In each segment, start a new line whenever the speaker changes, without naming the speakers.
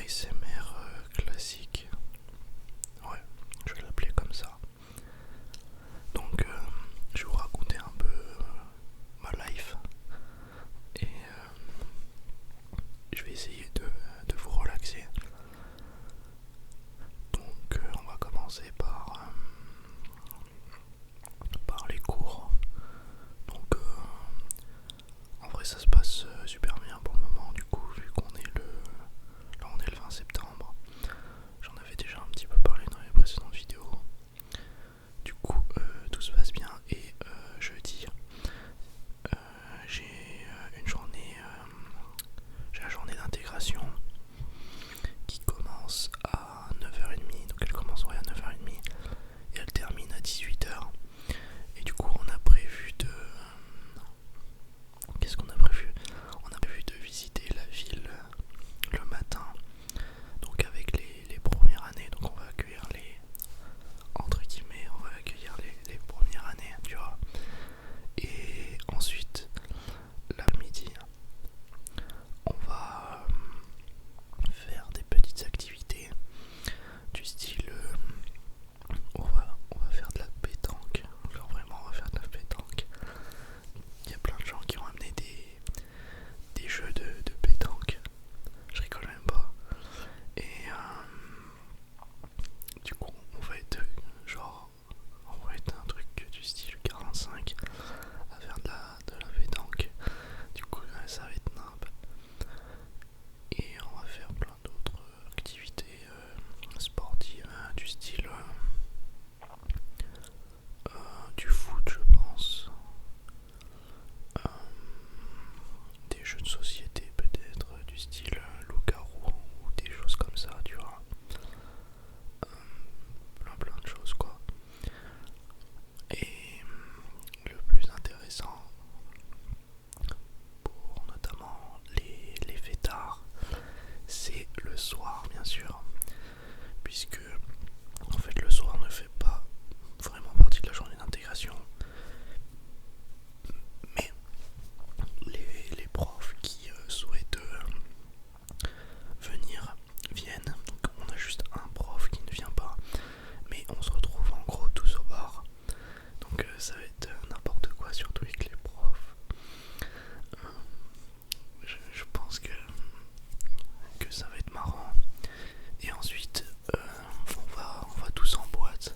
ASMR classique. Ouais, je vais l'appeler comme ça. Donc, je vais vous raconter un peu ma life et je vais essayer de vous relaxer. Donc, on va commencer par les cours. Donc, en vrai, ça se passe super bien pour le moment. Du coup, vu qu'on est là, on est le 20 septembre. J'en avais déjà un petit peu parlé dans les précédentes vidéos. Du coup, tout se passe bien et jeudi, j'ai une journée, j'ai la journée d'intégration qui commence à 9h30. Donc elle commence à 9h30 et elle termine à 18h. Et du coup, on a prévu de... Qu'est-ce qu'on a prévu? On a prévu de visiter la ville le matin. Donc avec les premières années, donc on va accueillir entre guillemets, on va accueillir les premières années, tu vois. Et ensuite, l'après-midi, on va faire des petites activités du style, on va faire de la pétanque. Genre vraiment, on va faire de la pétanque. Il y a plein de gens qui ont amené des jeux de pétanque. Je rigole même pas. Et du coup, on va être genre, on va être un truc du style 45 à faire de la pétanque. Du coup, ça va être nimp. Et on va faire plein d'autres activités sportives du style du foot, je pense. Euh, des jeux de société peut-être du style loup-garou ou des choses comme ça, tu vois. Plein de choses quoi. Et le plus intéressant pour notamment les fêtards, c'est le soir bien sûr, puisque en fait le soir ne fait pas vraiment partie de la journée d'intégration, mais les profs qui souhaitent venir viennent. Donc on a juste un prof qui ne vient pas, mais on se retrouve en gros tous au bar. Donc ça va être n'importe quoi, surtout avec les profs. Je pense que ça va être marrant. Et ensuite on va tous en boîte.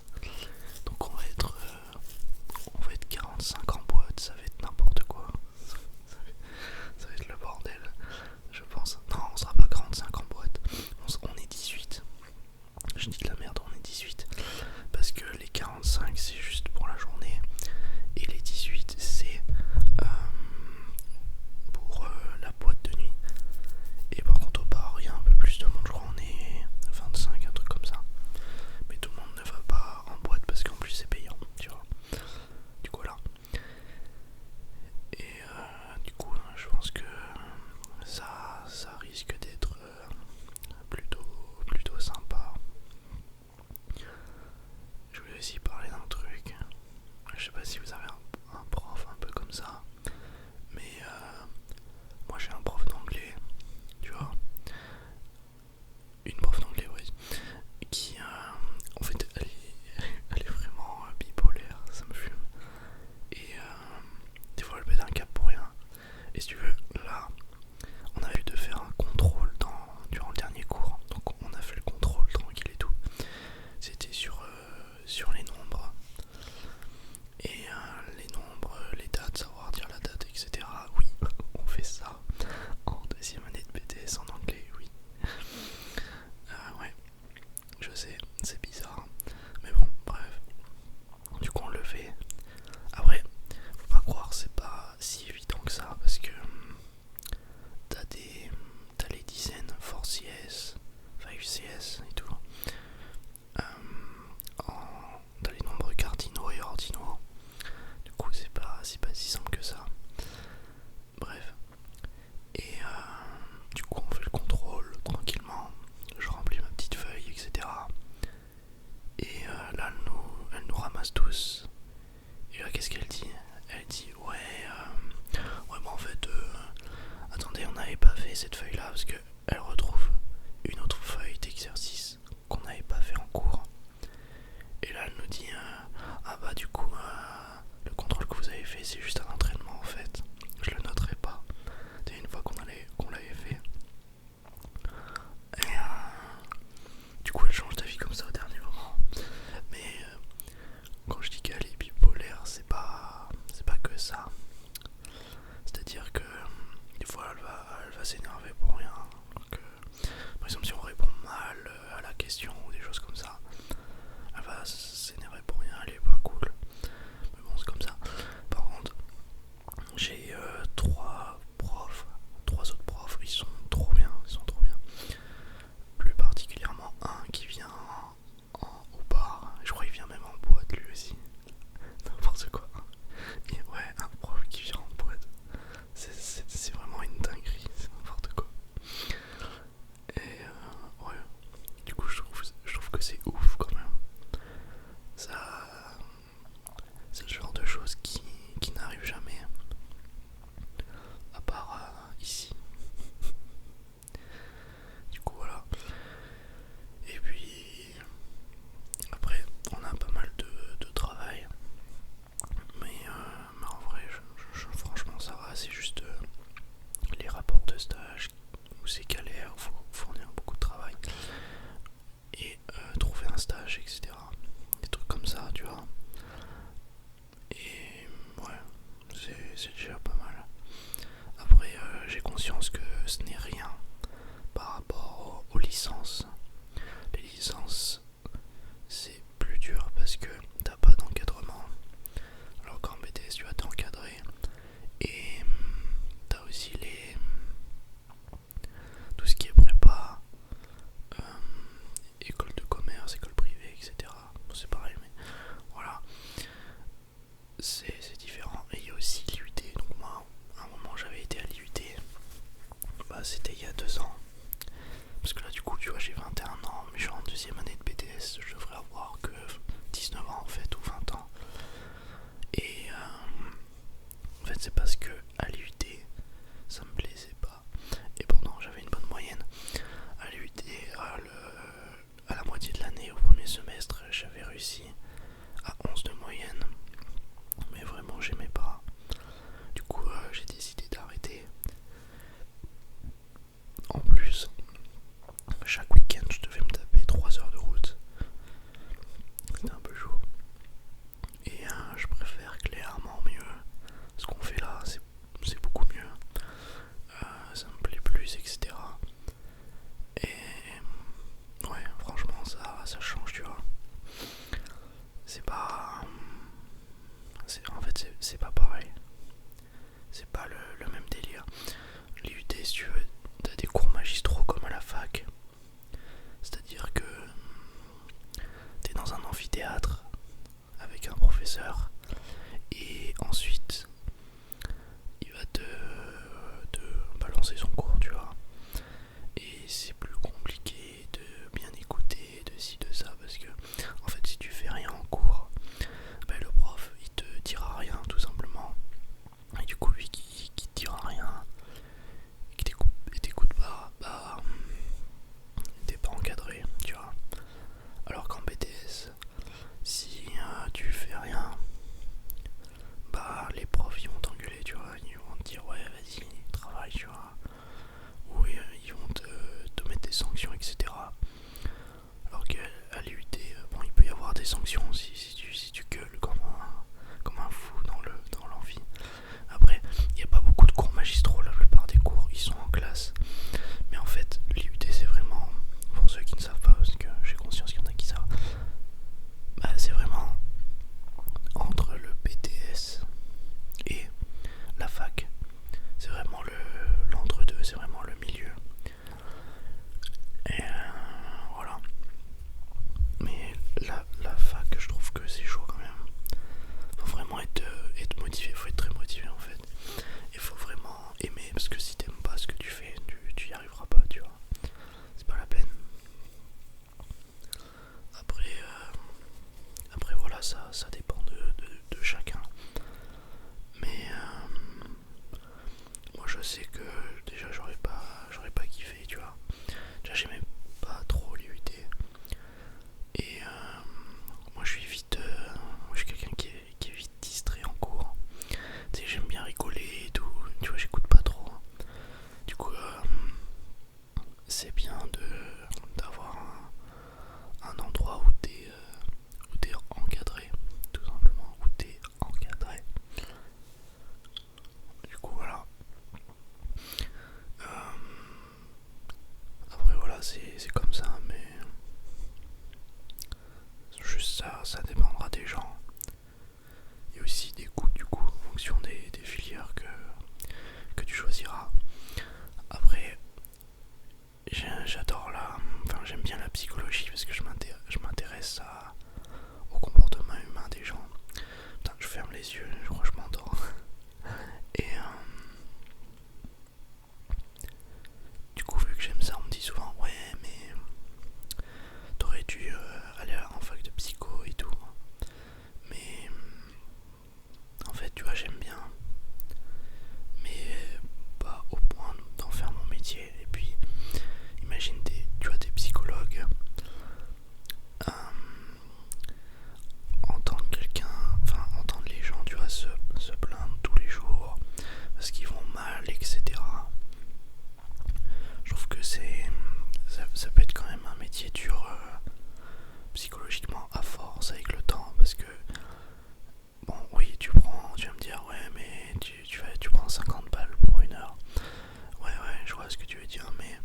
licences. Les licences, c'est plus dur parce que t'as pas d'encadrement. Alors qu'en BTS, tu vas t'encadrer. Et t'as aussi tout ce qui est prépa, école de commerce, école privée, etc. Bon, c'est pareil, mais voilà. C'est différent. Et il y a aussi l'IUT. Donc moi, à un moment, j'avais été à l'IUT. Bah, c'était il y a 2 ans. Parce que là, du coup, tu vois, j'ai 21 ans, mais je suis en deuxième année de BTS. Je devrais avoir que 19 ans, en fait, ou 20 ans. Et en fait, c'est parce que à l'IUT, ça me plaisait pas. Et pourtant, j'avais une bonne moyenne. À l'IUT, à la moitié de l'année, au premier semestre, j'avais réussi à 11 de moyenne. Mais vraiment, j'aimais pas. Du coup, j'ai décidé d'arrêter. En plus, chaque week-end, je devais me taper 3 heures de route. C'était un peu chaud. Et je préfère clairement mieux. Ce qu'on fait là, c'est beaucoup mieux. Ça me plaît plus, etc. Et ouais, franchement, ça change, tu vois. C'est pas. En fait, c'est pas pareil. C'est pas le même délire. L'IUT, si tu veux, t'as des cours magistraux comme à la fac. C'est-à-dire que t'es dans un amphithéâtre avec un professeur et ensuite il va te balancer son cours, tu vois. Et c'est plus compliqué de bien écouter, de ci, de ça, parce que en fait, si tu fais rien en cours, ben, le prof il te dira rien tout simplement. Et du coup, lui qui te dira rien et qui t'écoute pas, bah t'es pas encadré, tu vois. Alors qu'en BTS, si tu fais rien, bah les profs ils vont t'engueuler, tu vois. Ils vont te dire ouais vas-y travaille, tu vois. Ou ils vont te mettre des sanctions, etc. Alors qu'à l'IUT, bon, il peut y avoir des sanctions si tu gueules comme un fou dans l'amphi. Après, il n'y a pas beaucoup de cours magistraux, la plupart des cours ils sont en classe. Mais en fait, l'IUT c'est vraiment, pour ceux qui ne savent pas, parce que j'ai conscience qu'il y en a qui savent, bah, c'est vraiment entre le BTS et la fac. C'est vraiment l'entre-deux, c'est vraiment le milieu. Et voilà. Mais la fac, je trouve que c'est chaud quand même. Faut vraiment être motivé, faut être très motivé en fait. Il faut vraiment aimer, parce que si t'aimes pas ce que tu fais, tu y arriveras pas, tu vois. C'est pas la peine. Après voilà, ça dépend de chacun. Mais moi je sais que déjà j'aurais pas kiffé, tu vois. Déjà j'aimais pas trop l'IUT. Et moi je suis quelqu'un qui est vite distrait en cours. Tu sais, j'aime bien rigoler et tout, tu vois, j'écoute pas trop. Du coup, c'est bien d'avoir un endroit où t'es encadré, tout simplement, où t'es encadré. Du coup, voilà. Après, voilà, c'est comme ça, mais juste ça dépendra des gens. Et aussi des goûts, du coup, en fonction des filières que tu choisiras. Après, j'aime bien la psychologie parce que je m'intéresse au comportement humain des gens. Putain, je ferme les yeux, je crois que je m'endors. Et du coup, vu que j'aime ça, on me dit souvent ouais, mais t'aurais dû aller en fac de psycho et tout. Mais en fait, tu vois, j'aime bien, mais pas au point d'en faire mon métier. Et puis, imagine tu vois, des psychologues. Entendre entendre les gens, tu vois, se plaindre tous les jours parce qu'ils vont mal, etc. Je trouve que ça peut être quand même un métier dur psychologiquement à force avec le temps, parce que bon, oui, tu vas me dire ouais, mais tu prends 50 balles pour 1 heure. Ouais, je vois ce que tu veux dire, mais